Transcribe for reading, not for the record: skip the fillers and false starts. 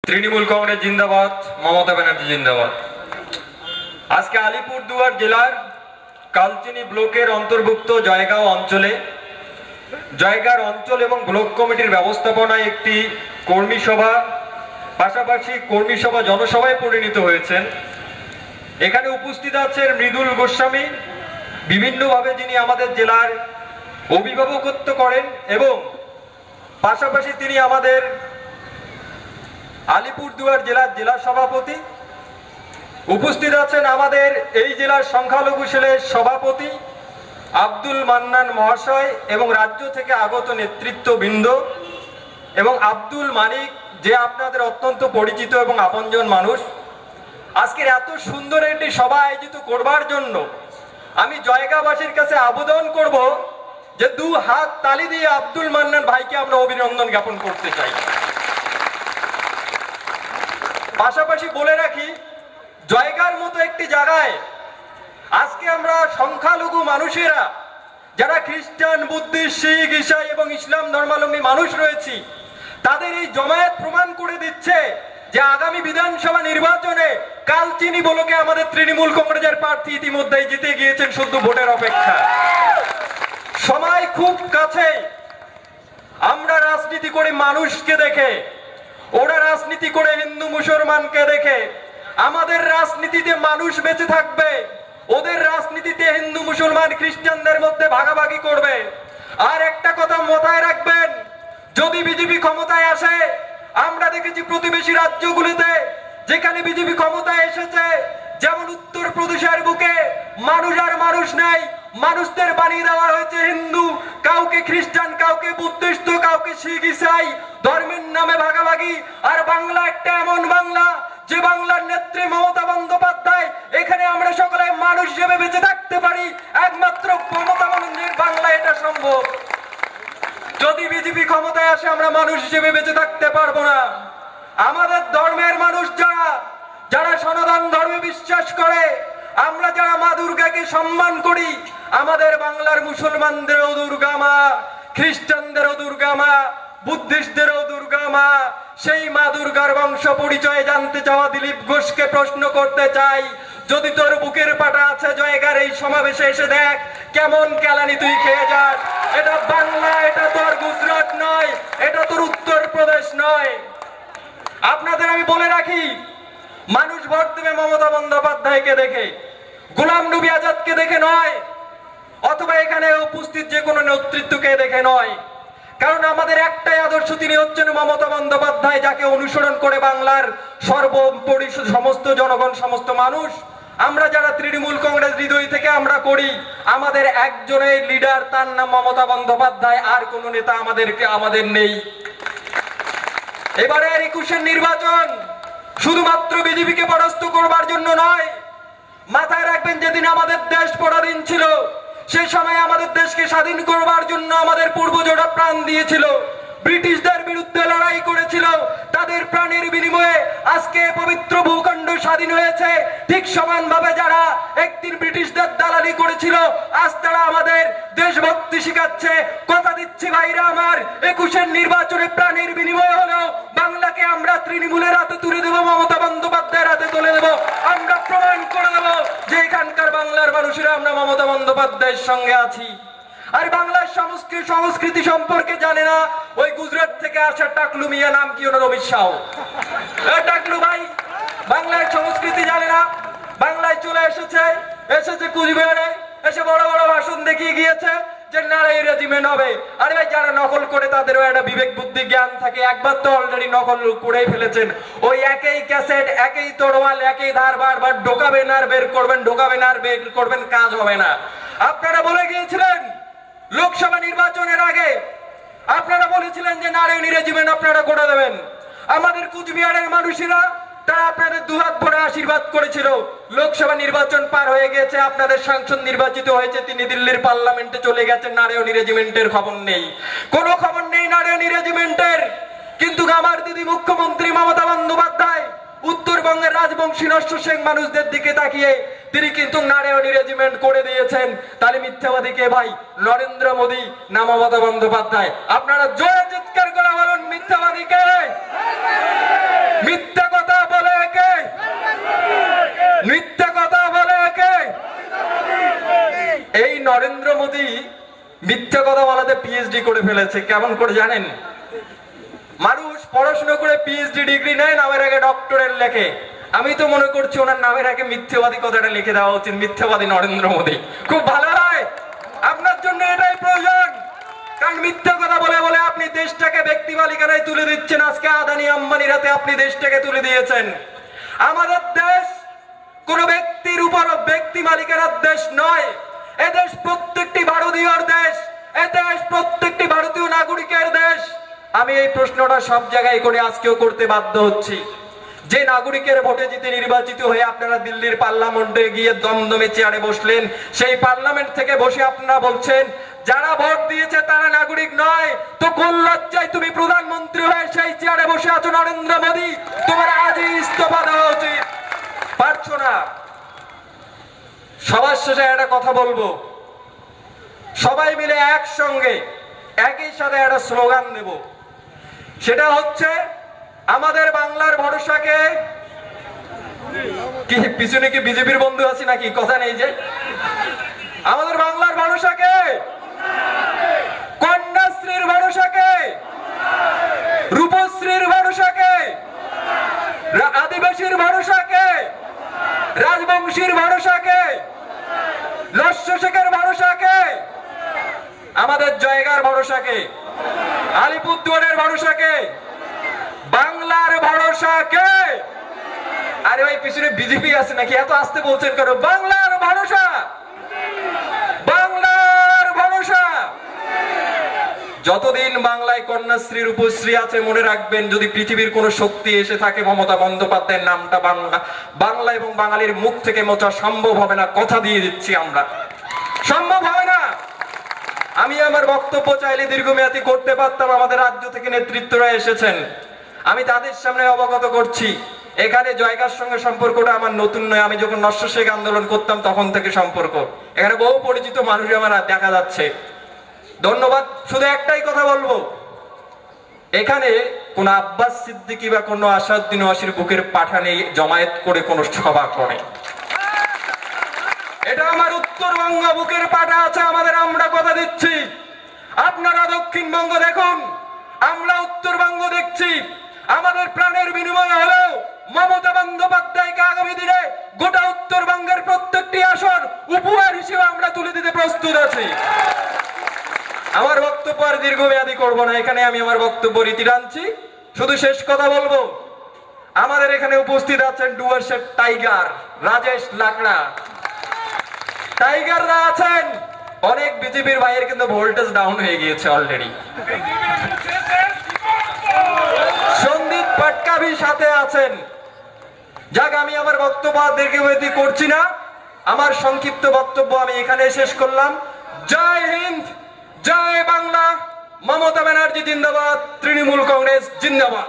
তৃণমূল কংগ্রেস জিন্দাবাদ, মমতা ব্যানার্জি জিন্দাবাদ। আজকে আলিপুরদুয়ার জেলার কালচিনি ব্লকের অন্তর্ভুক্ত জয়গাঁও অঞ্চলে জয়গাঁও অঞ্চল এবং ব্লক কমিটির ব্যবস্থাপনায় একটি কর্মী সভা, পাশাপাশি কর্মী সভা জনসভায় পরিণত হয়েছেন। এখানে উপস্থিত আছেন মৃদুল গোস্বামী, বিভিন্নভাবে যিনি আমাদের জেলার অভিভাবকত্ব করেন এবং পাশাপাশি তিনি আমাদের আলিপুরদুয়ার জেলার জেলা সভাপতি। উপস্থিত আছেন আমাদের এই জেলার সংখ্যালঘু সেলের সভাপতি আব্দুল মান্নান মহাশয় এবং রাজ্য থেকে আগত নেতৃত্ববৃন্দ এবং আব্দুল মানিক, যে আপনাদের অত্যন্ত পরিচিত এবং আপনজন মানুষ। আজকের এত সুন্দর একটি সভা আয়োজিত করবার জন্য আমি জয়গাঁওবাসীর কাছে আবেদন করব যে দু হাত তালি দিয়ে আব্দুল মান্নান ভাইকে আমরা অভিনন্দন জ্ঞাপন করতে চাই। পাশাপাশি বলে রাখি, জয়গাঁওর মতো একটি জায়গায় আজকে আমরা সংখ্যালঘু মানুষেরা যারা খ্রিস্টান, বুদ্ধিস্ট, শিখ, ঈসাই এবং ইসলাম ধর্মাবলম্বী মানুষ রয়েছি, তাদের এই জমায়েত প্রমাণ করে দিচ্ছে যে আগামী বিধানসভা নির্বাচনে কালচিনি ব্লকে আমাদের তৃণমূল কংগ্রেসের প্রার্থী ইতিমধ্যেই জিতে গিয়েছেন, শুধু ভোটের অপেক্ষা। সময় খুব কাছে। আমরা রাজনীতি করি মানুষকে দেখে, ওরা রাজনীতি করে হিন্দু মুসলমানকে দেখে। আমাদের রাজনীতিতে মানুষ বেঁচে থাকবে, ওদের রাজনীতিতে হিন্দু মুসলমান খ্রিস্টানদের মধ্যে ভাগাভাগি করবে। আর একটা কথা মাথায় রাখবেন, যদি বিজেপি ক্ষমতায় আসে, আমরা দেখেছি প্রতিবেশী রাজ্যগুলিতে যেখানে বিজেপি ক্ষমতায় এসেছে, যেমন উত্তরপ্রদেশের বুকে মানুষ আর মানুষ নাই, মানুষদের বানিয়ে দেওয়া হয়েছে হিন্দু, কাউকে খ্রিস্টান, কাউকে বুদ্ধিস্ট, কাউকে শিখ, ঈসাই, ধর্মের নামে ভাগাভাগি। আর বাংলা একটা এমন বাংলা যে বাংলার নেত্রী মমতা বন্দ্যোপাধ্যায়, এখানে আমরা সকলে মানুষ হিসেবে বেঁচে থাকতে পারি, একমাত্র মমতা বন্দ্যোপাধ্যায়ের বাংলা এটা সম্ভব। যদি বিজেপি ক্ষমতায় আসে, আমরা মানুষ হিসেবে বেঁচে থাকতে পারবো না। আমাদের ধর্মের মানুষ যারা যারা সনাতন ধর্মে বিশ্বাস করে, আমরা যারা মা দুর্গাকে সম্মান করি, আমাদের বাংলার মুসলমানদেরও দুর্গা মা, খ্রিস্টানদেরও দুর্গা মা, বুদ্ধিস্টদেরও দুর্গা মা। সেই মা দুর্গার বংশ পরিচয়ে জানতে চাওয়া দিলীপ ঘোষকে প্রশ্ন করতে চাই, যদি তোর বুকের পাটা আছে জয়গার এই সমাবেশে এসে দেখ কেমন কেলানি তুই খেয়ে যাস। এটা বাংলা, এটা তোর গুজরাট নয়, এটা তোর উত্তরপ্রদেশ নয়। আপনাদের আমি বলে রাখি, মানুষ ভোট দেবে মমতা বন্দ্যোপাধ্যায়কে দেখে, গোলাম নবী আজাদকে দেখে নয়, অথবা এখানে উপস্থিত যে কোনো নেতৃত্বকে দেখে নয়। কারণ আমাদের একটাই আদর্শ, তিনি হচ্ছেন মমতা বন্দ্যোপাধ্যায়, যাকে অনুসরণ করে বাংলার সর্বোপরি সমস্ত জনগণ, সমস্ত মানুষ। আমরা যারা তৃণমূল কংগ্রেস হৃদয় থেকে আমরা করি, আমাদের একজনের লিডার, তার নাম মমতা বন্দ্যোপাধ্যায়, আর কোন নেতা আমাদের নেই। এবারে 21-এর নির্বাচন শুধুমাত্র বিজেপিকে পরাস্ত করবার জন্য নয়। মাথায় রাখবেন, যেদিন আমাদের দেশ পরাধীন ছিল, সেই সময় আমাদের দেশকে স্বাধীন করবার জন্য আমাদের পূর্বজরা প্রাণ দিয়েছিল, ব্রিটিশদের বিরুদ্ধে লড়াই করেছিল, তাদের প্রাণের বিনিময়ে আজকে পবিত্র ভূখণ্ড স্বাধীন হয়েছে। ঠিক সমানভাবে যারা একদিন ব্রিটিশদের দালালি করেছিল, আজ তারা আমাদের দেশভক্তি শিখাচ্ছে। কথা দিচ্ছি ভাইরা আমার, 21-এর নির্বাচনে প্রাণের বিনিময়ে হলেও বাংলাকে আমরা তৃণমূলের হাতে তুলে দেবো, মমতা বন্দ্যোপাধ্যায়ের হাতে তুলে দেবো। আমরা প্রমাণ করে দেবো যে এখানকার বাংলার মানুষেরা আমরা মমতা বন্দ্যোপাধ্যায়ের সঙ্গে আছি। আর বাংলার সংস্কৃতি সম্পর্কে জানে না ওই গুজরাট থেকে আসা টাকলু মিয়া, নাম কি ওনার, অমিত শাহ। টাকলু ভাই বাংলার সংস্কৃতি জানে না, বাংলায় চলে এসেছে কুচবিহারে, এসে বড় বড় ভাষণ দেখিয়ে গিয়েছে যে নারাই রেজিমেন্ট হবে। আরে ভাই, যারা নকল করে তাদেরও একটা বিবেক বুদ্ধি জ্ঞান থাকে, একবার তো অলরেডি নকল করেই ফেলেছেন। ওই একই ক্যাসেট, একই তরোয়াল, একই ধার বারবার ঢোকাবেন আর বের করবেন, ঢোকাবেন আর বের করবেন, কাজ হবে না। আপনারা বলে গিয়েছিলেন লোকসভা নির্বাচনের আগে, আপনারা বলেছিলেন যে নারায়ণী রেজিমেন্ট আপনারা করে দেবেন। আমাদের কুচবিহারের মানুষেরা তারা আপনাদের দুহাত ভরে আশীর্বাদ করেছিল। লোকসভা নির্বাচন পার হয়ে গেছে, আপনাদের সাংসদ নির্বাচিত হয়েছে, তিনি দিল্লির পার্লামেন্টে চলে গেছেন, নারায়ণী রেজিমেন্টের খবর নেই, কোনো খবর নেই নারায়ণী রেজিমেন্টের। কিন্তু আমার দিদি মুখ্যমন্ত্রী মমতা বন্দ্যোপাধ্যায় উত্তরবঙ্গের রাজবংশী নষ্ট শেখ মানুষদের দিকে তাকিয়ে তিনি কিন্তু নারায়ণী রেজিমেন্ট করে দিয়েছেন। তাহলে মিথ্যাবাদী কে ভাই, নরেন্দ্র মোদী না মমতা বন্দ্যোপাধ্যায়? আপনারা জোরে চিৎকার করে বলুন, মিথ্যাবাদী কে? মিথ্যা কথা বলে কে? মিথ্যা কথা বলে কে? এই নরেন্দ্র মোদী মিথ্যা কথা বলাতে পিএইচডি করে ফেলেছে। কেমন করে জানেন? মানুষ পড়াশোনা করে পিএইচডি ডিগ্রি নেয়, নামের আগে ডক্টরেট লেখে। আমি তো মনে করছি ওনার নামের আগে মিথ্যাবাদী কথাটা লিখে দেওয়া উচিত, মিথ্যাবাদী নরেন্দ্র মোদী। খুব ভালো হয়, আপনার জন্য এটাই প্রয়োজন। কারণ মিথ্যা কথা বলে বলে আপনি দেশটাকে ব্যক্তি মালিকানায় তুলে দিচ্ছেন। আজকে আদানি আম্বানির হাতে আপনি দেশটাকে তুলে দিয়েছেন। আমাদের দেশ কোন ব্যক্তির উপর ব্যক্তি মালিকানার দেশ নয়। এদেশ প্রত্যেকটি ভারতীয়র দেশ, এদেশ প্রত্যেকটি ভারতীয় নাগরিকের দেশ। আমি এই প্রশ্নটা সব জায়গায় করে আজকেও করতে বাধ্য হচ্ছি। যে নাগরিকের ভোটে জিতে নির্বাচিত হয়ে আপনারা দিল্লির পার্লামেন্টে গিয়ে দমদমে চেয়ারে বসলেন, সেই পার্লামেন্ট থেকে বসে আপনারা বলছেন যারা ভোট দিয়েছে তারা নাগরিক নয়। তো কোন লজ্জায় তুমি প্রধানমন্ত্রী হয়ে সেই চেয়ারে বসে আছো নরেন্দ্র মোদী? তোমার আজই ইস্তফা দেওয়া উচিত। পারছো না। সবার শেষে একটা কথা বলবো, সবাই মিলে একসঙ্গে একই সাথে একটা স্লোগান দেব। সেটা হচ্ছে আমাদের বাংলার ভরসাকে কি, পিছনে কি বিজেপির বন্ধু আছে নাকি? কথা নেই যে আমাদের বাংলার ভরসাকে, কন্যাশ্রীর ভরসাকে, রূপশ্রীর ভরসাকে, আদিবাসীর ভরসাকে, রাজবংশীর ভরসাকে, লস্য শেখের ভরসাকে, আমাদের জয়গার ভরসাকে, আলিপুরদুয়ারের ভরসাকে, বাংলার ভরসাকে। আরে ভাই পিছনে বিজেপি আছে নাকি? এত আসতে বলছেন কেন? বাংলার ভরসা, বাংলার ভরসা। যতদিন বাংলায় কন্যাশ্রী রূপশ্রী আছে, মনে রাখবেন যদি পৃথিবীর কোন শক্তি এসে থাকে, মমতা বন্দ্যোপাধ্যায়ের নামটা বাংলা এবং বাঙালির মুখ থেকে মোচা সম্ভব হবে না। কথা দিয়ে দিচ্ছি আমরা, সম্ভব হবে না। আমি আমার বক্তব্য চাইলে দীর্ঘমেয়াদী করতে পারতাম। আমাদের রাজ্য থেকে নেতৃত্বরা এসেছেন, আমি তাদের সামনে অবগত করছি। এখানে জয়গার সঙ্গে সম্পর্কটা আমার নতুন নয়। আমি যখন নস্য শেখ আন্দোলন করতাম তখন থেকে সম্পর্ক। এখানে বহু পরিচিত মানুষ আমার দেখা যাচ্ছে। ধন্যবাদ। শুধু একটাই কথা বলবো, এখানে কোন আব্বাস সিদ্দিকী বা কোন আসাদুদ্দিন ওয়াসির বুকের পাঠা নেই জমায়েত করে কোন সভা করে। এটা আমার উত্তরবঙ্গ বুকের পাঠা আছে আমাদের। আমরা কথা দিচ্ছি, আপনারা দক্ষিণবঙ্গ দেখুন, আমরা উত্তরবঙ্গ দেখছি। আমাদের প্রাণের বিনিময় হলেও মমতা বন্দ্যোপাধ্যায়কে আগামী দিনে গোটা উত্তরবঙ্গের প্রত্যেকটি আসন উপহার হিসেবে আমরা তুলে দিতে প্রস্তুত আছি। আমার বক্তব্য আর দীর্ঘমেয়াদী করবো না, এখানে আমি আমার বক্তব্য রীতি টানছি। শুধু শেষ কথা বলবো, আমাদের এখানে উপস্থিত আছেন ডুয়ার্সের টাইগার রাজেশ লাকড়া, টাইগাররা আছেন। অনেক বিজেপির ভাইয়ের কিন্তু ভোল্টেজ ডাউন হয়ে গিয়েছে অলরেডি। সন্দীপ পাটকাভি সাথে আছেন। যাক, আমি আমার বক্তব্য দীর্ঘমেয়াদী করছি না। আমার সংক্ষিপ্ত বক্তব্য আমি এখানে শেষ করলাম। জয় হিন্দ, জয় বাংলা। মমতা ব্যানার্জি জিন্দাবাদ, তৃণমূল কংগ্রেস জিন্দাবাদ।